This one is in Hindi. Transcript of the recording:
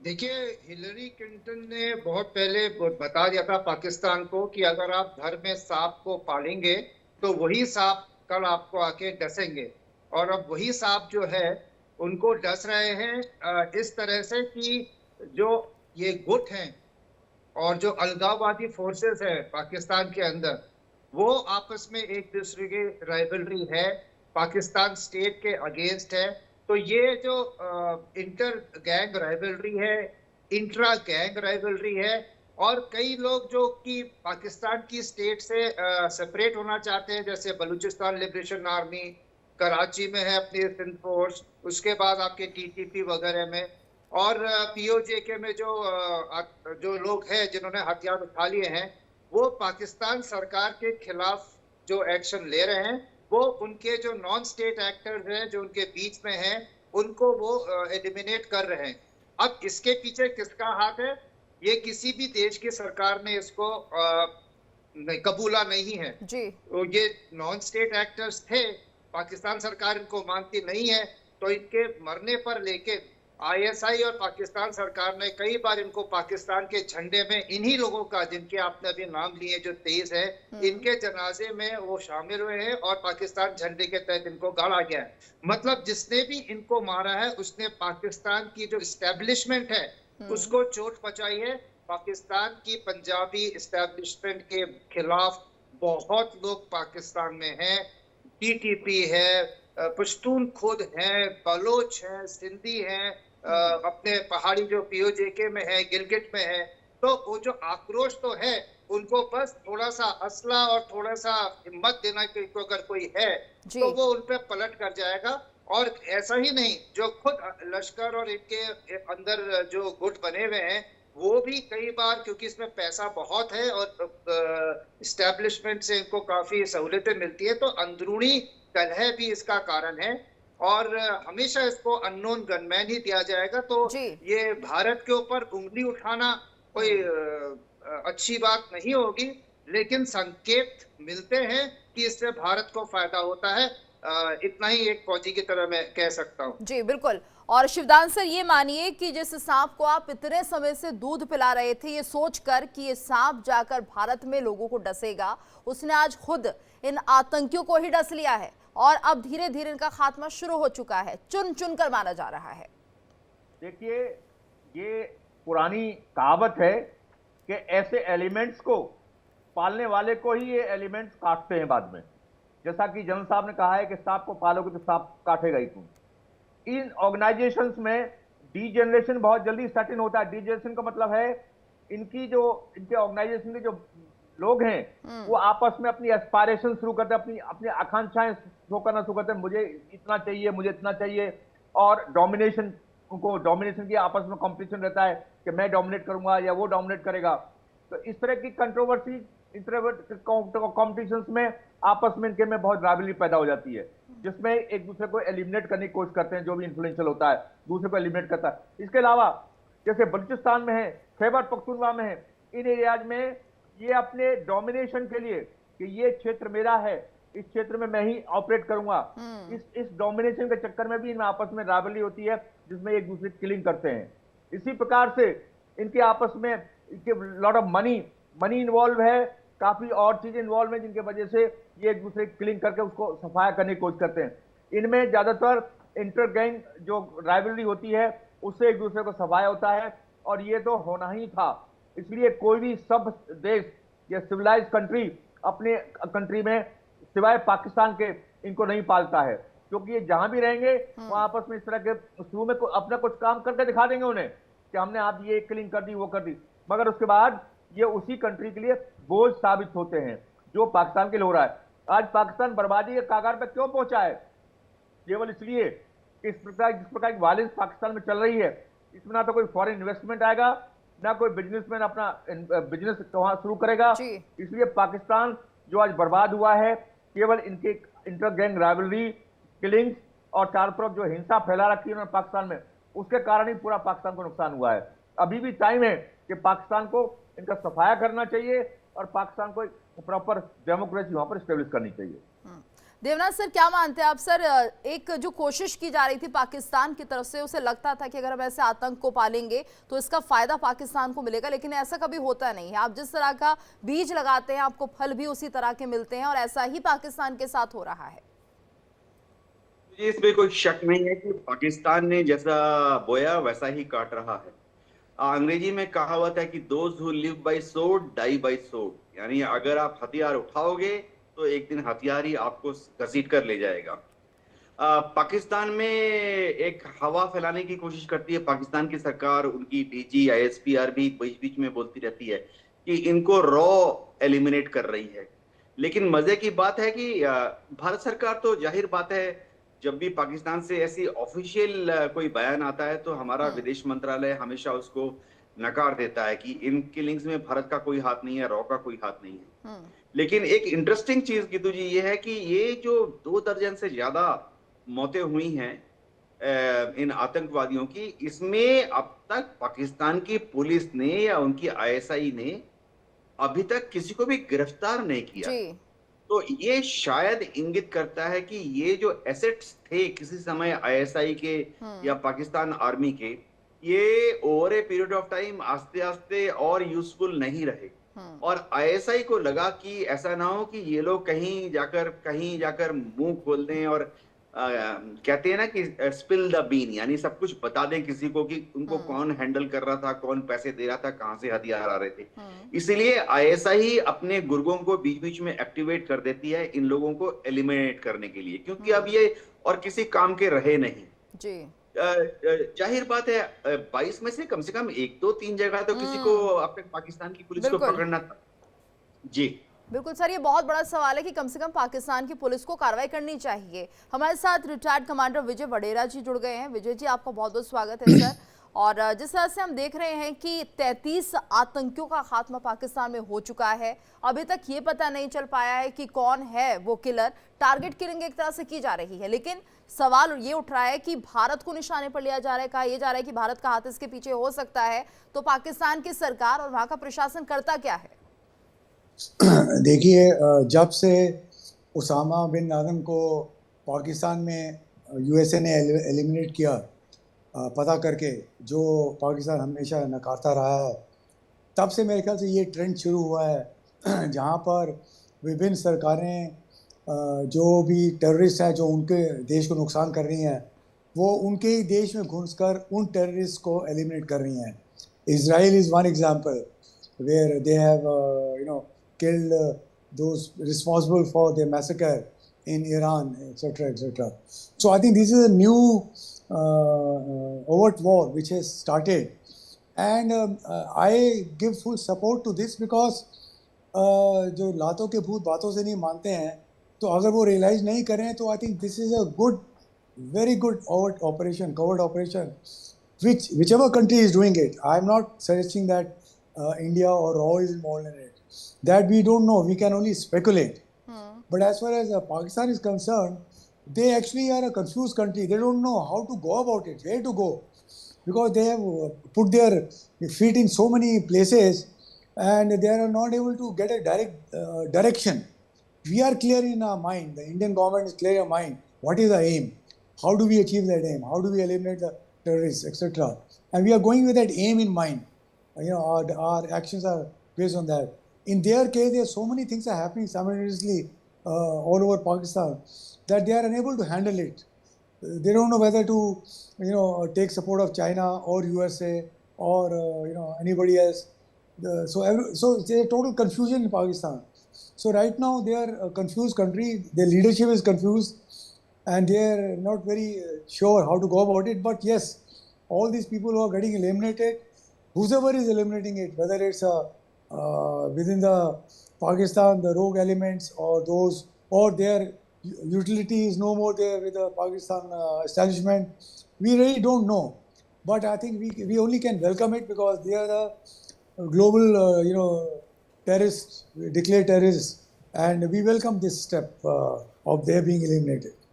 देखिए, हिलरी क्लिंटन ने बहुत पहले बता दिया था पाकिस्तान को कि अगर आप घर में सांप को पालेंगे तो वही सांप कल आपको आके डसेंगे। और अब वही सांप जो है उनको डस रहे हैं इस तरह से कि जो ये गुट हैं और जो अलगाववादी फोर्सेस है पाकिस्तान के अंदर, वो आपस में एक दूसरे की राइवलरी है, पाकिस्तान स्टेट के अगेंस्ट है। तो ये जो इंटर गैंग राइवलरी है, इंट्रा गैंग राइवलरी है, और कई लोग जो कि पाकिस्तान की स्टेट से सेपरेट होना चाहते हैं, जैसे बलूचिस्तान लिबरेशन आर्मी कराची में है अपनी सिंध फोर्स, उसके बाद आपके टीटीपी वगैरह में, और पीओजेके में जो लोग हैं जिन्होंने हथियार उठा लिए हैं, वो पाकिस्तान सरकार के खिलाफ जो एक्शन ले रहे हैं, वो उनके जो नॉन स्टेट एक्टर्स हैं जो उनके बीच में हैं, उनको वो एलिमिनेट कर रहे हैं। अब इसके पीछे किसका हाथ है, ये किसी भी देश की सरकार ने इसको कबूला नहीं है। जी। तो ये नॉन स्टेट एक्टर्स थे, पाकिस्तान सरकार इनको मानती नहीं है, तो इनके मरने पर लेके आईएसआई और पाकिस्तान सरकार ने कई बार इनको पाकिस्तान के झंडे में, इन्हीं लोगों का जिनके आपने अभी नाम लिए जो 23 है, इनके जनाजे में वो शामिल हुए हैं और पाकिस्तान झंडे के तहत इनको गाड़ा गया है। मतलब जिसने भी इनको मारा है उसने पाकिस्तान की जो इस्टेब्लिशमेंट है उसको चोट पहुंचाई है। पाकिस्तान की पंजाबी इस्टेब्लिशमेंट के खिलाफ बहुत लोग पाकिस्तान में हैं, टीटीपी है, पश्तून खुद हैं, बलोच हैं, सिंधी हैं, अपने पहाड़ी जो पीओजेके में है, गिलगित में है। तो वो जो आक्रोश तो है, उनको बस थोड़ा सा असला और थोड़ा सा हिम्मत देना कि तो अगर कोई है तो वो उन पर पलट कर जाएगा। और ऐसा ही नहीं, जो खुद लश्कर और इनके अंदर जो गुट बने हुए हैं, वो भी कई बार, क्योंकि इसमें पैसा बहुत है और इस्टेब्लिशमेंट से इनको काफी सहूलियतें मिलती है, तो अंदरूनी कलह भी इसका कारण है। और हमेशा इसको अननोन गनमैन ही दिया जाएगा। तो ये भारत के ऊपर उंगली उठाना कोई अच्छी बात नहीं होगी, लेकिन संकेत मिलते हैं कि इससे भारत को फायदा होता है। इतना ही एक फौजी की तरह मैं कह सकता हूँ। जी बिल्कुल। और शिवदान सर, ये मानिए कि जिस सांप को आप इतने समय से दूध पिला रहे थे, ये सोचकर कि ये सांप जाकर भारत में लोगों को डसेगा, उसने आज खुद इन आतंकियों को ही डस लिया है और अब धीरे धीरे इनका खात्मा शुरू हो चुका है, चुन चुन कर मारा जा रहा है। देखिए, ये पुरानी कहावत है कि ऐसे एलिमेंट्स को पालने वाले को ही ये एलिमेंट्स काटते हैं बाद में। जैसा कि जनरल साहब ने कहा है कि सांप को पालोगे तो सांप काटेगा ही तुम। इन ऑर्गेनाइजेशंस में डीजेनरेशन बहुत जल्दी सेट इन होता है। डीजेनरेशन का मतलब है इनके ऑर्गेनाइजेशन के जो लोग हैं वो आपस में अपनी एस्पायरेशन शुरू करते हैं, अपनी अपनी आकांक्षाएं शो करना शुरू करते हैं, मुझे इतना चाहिए, मुझे इतना चाहिए। और डोमिनेशन, उनको डोमिनेशन की आपस में कंपटीशन रहता है कि मैं डोमिनेट करूंगा या वो डोमिनेट करेगा। तो इस तरह की कंट्रोवर्सी, कॉम्पिटिशंस में आपस में इनके में बहुत राइवलरी पैदा हो जाती है, जिसमें एक दूसरे को एलिमिनेट करने की कोशिश करते हैं। जो भी इन्फ्लुएंशियल होता है दूसरे को एलिमिनेट करता है। इसके अलावा जैसे बलूचिस्तान में है, खैबर पख्तूनख्वा में है, इन एरियाज में ये अपने डोमिनेशन के लिए कि ये क्षेत्र मेरा है, इस क्षेत्र में मैं ही ऑपरेट करूंगा, इस डोमिनेशन के चक्कर में भी इनमें आपस में राइवलरी होती है, जिसमें एक दूसरे की किलिंग करते हैं। इसी प्रकार से इनके आपस में लॉट ऑफ मनी इन्वॉल्व है, काफी और चीजें इन्वॉल्व है, जिनके वजह से ये एक दूसरे की किलिंग करके उसको सफाया करने की कोशिश करते हैं। इनमें ज्यादातर इंटर गैंग जो राइवलरी होती है उससे एक दूसरे को सफाया होता है, और ये तो होना ही था। इसलिए कोई भी सब देश या सिविलाइज कंट्री अपने कंट्री में सिवाय पाकिस्तान के इनको नहीं पालता है, क्योंकि ये जहां भी रहेंगे वो आपस में इस तरह के शुरू में अपना कुछ काम करके दिखा देंगे उन्हें कि हमने आप ये किलिंग कर दी, वो कर दी, मगर उसके बाद ये उसी कंट्री के लिए बोझ साबित होते हैं, जो पाकिस्तान के लिए हो रहा है। आज पाकिस्तान बर्बादी के कगार पर क्यों पहुंचा है? केवल इसलिए कि जिस प्रकार की वायलेंस पाकिस्तान में चल रही है, इसमें ना तो कोई फॉरेन इन्वेस्टमेंट आएगा, ना कोई बिजनेसमैन अपना बिजनेस वहां शुरू करेगा। इसलिए पाकिस्तान जो आज बर्बाद हुआ है, केवल इनके इंटर गैंग राइवलरी, किलिंग्स और चारों तरफ जो हिंसा फैला रखी है उन्होंने पाकिस्तान में, उसके कारण ही पूरा पाकिस्तान को नुकसान हुआ है। अभी भी टाइम है कि पाकिस्तान को इनका सफाया करना चाहिए और पाकिस्तान को प्रॉपर डेमोक्रेसी वहां पर स्टेब्लिश करनी चाहिए। देवनाथ सर, क्या मानते हैं आप सर? एक जो कोशिश की जा रही थी पाकिस्तान की तरफ से, उसे लगता था कि अगर हम ऐसे आतंक को पालेंगे तो इसका फायदा पाकिस्तान को मिलेगा, लेकिन ऐसा कभी होता नहीं है। आप जिस तरह का बीज लगाते हैं आपको फल भी उसी तरह के मिलते हैं, और ऐसा ही पाकिस्तान के साथ हो रहा है। मुझे इसमें कोई शक नहीं है कि पाकिस्तान ने जैसा बोया वैसा ही काट रहा है। अंग्रेजी में कहावत है कि those who live by sword die by sword, यानी अगर आप हथियार उठाओगे तो एक दिन हथियार ही आपको घसीट कर ले जाएगा। पाकिस्तान में एक हवा फैलाने की कोशिश करती है पाकिस्तान की सरकार, उनकी डीजी आईएसपीआर भी बीच बीच में बोलती रहती है कि इनको रॉ एलिमिनेट कर रही है। लेकिन मजे की बात है कि भारत सरकार तो जाहिर बात है, जब भी पाकिस्तान से ऐसी ऑफिशियल कोई बयान आता है तो हमारा विदेश मंत्रालय हमेशा उसको नकार देता है कि इन किलिंग्स में भारत का कोई हाथ नहीं है, रॉ का कोई हाथ नहीं है। लेकिन एक इंटरेस्टिंग चीज गीतू जी ये है कि ये जो 2 दर्जन से ज्यादा मौतें हुई हैं इन आतंकवादियों की, इसमें अब तक पाकिस्तान की पुलिस ने या उनकी आईएसआई ने अभी तक किसी को भी गिरफ्तार नहीं किया। जी। तो ये शायद इंगित करता है कि ये जो एसेट्स थे किसी समय आईएसआई के या पाकिस्तान आर्मी के, ये over a period of time आस्ते आस्ते और यूजफुल नहीं रहे। और आईएसआई को लगा कि ऐसा ना हो कि ये लोग कहीं जाकर मुंह खोल दें और कहते हैं ना कि स्पिल द बीन, यानी सब कुछ बता दें किसी को कि उनको कौन हैंडल कर रहा था, कौन पैसे दे रहा था, कहां से हथियार आ रहे थे। इसलिए आईएसआई अपने गुर्गों को बीच बीच में एक्टिवेट कर देती है इन लोगों को एलिमिनेट करने के लिए, क्योंकि अब ये और किसी काम के रहे नहीं। जी। जाहिर बात है 22 में से कम 1 2 3 जगह तो किसी को अपने पाकिस्तान की पुलिस को पकड़ना था। जी बिल्कुल सर, ये बहुत बड़ा सवाल है कि कम से कम पाकिस्तान की पुलिस को कार्रवाई करनी चाहिए। हमारे साथ रिटायर्ड कमांडर विजय वडेरा जी जुड़ गए हैं। विजय जी, आपका बहुत बहुत स्वागत है सर। और जिस तरह से हम देख रहे हैं कि 33 आतंकियों का खात्मा पाकिस्तान में हो चुका है, अभी तक ये पता नहीं चल पाया है कि कौन है वो किलर। टारगेट किलिंग एक तरह से की जा रही है, लेकिन सवाल ये उठ रहा है कि भारत को निशाने पर लिया जा रहा है। कहा यह जा रहा है कि भारत का हाथ इसके पीछे हो सकता है। तो पाकिस्तान की सरकार और वहां का प्रशासन करता क्या है? देखिए, जब से उसामा बिन लादेन को पाकिस्तान में यूएसए ने एलिमिनेट किया, पता करके, जो पाकिस्तान हमेशा नकारता रहा है, तब से मेरे ख्याल से ये ट्रेंड शुरू हुआ है जहाँ पर विभिन्न सरकारें जो भी टेररिस्ट हैं जो उनके देश को नुकसान कर रही हैं, वो उनके ही देश में घुसकर उन टेररिस्ट को एलिमिनेट कर रही हैं। Israel is one example where they have killed those responsible for the massacre in Iran, etc., etc. So I think this is a new overt war which has started, and I give full support to this because जो लातों के भूत बातों से नहीं मानते हैं, तो अगर वो रियलाइज नहीं करें तो I think this is a good, very good overt operation, covert operation, whichever country is doing it. I am not suggesting that India or RAW is involved in it. That we don't know, we can only speculate. But as far as Pakistan is concerned, they actually are a confused country. They don't know how to go about it, where to go, because they have put their feet in so many places and they are not able to get a direct direction. We are clear in our mind, the Indian government is clear in our mind, what is the aim, how do we achieve that aim, how do we eliminate the terrorists, etc. And we are going with that aim in mind. Our actions are based on that. In their case, there are so many things are happening simultaneously all over Pakistan that they are unable to handle it. They don't know whether to, take support of China or USA or anybody else. So there's a total confusion in Pakistan. So right now they are a confused country. Their leadership is confused, and they are not very sure how to go about it. But yes, all these people who are getting eliminated, whoever is eliminating it, whether it's within the Pakistan, the rogue elements, or those, or their utility is no more there with the Pakistan establishment, we really don't know. But I think we only can welcome it because they are the global, terrorists, declared terrorists, and we welcome this step of their being eliminated.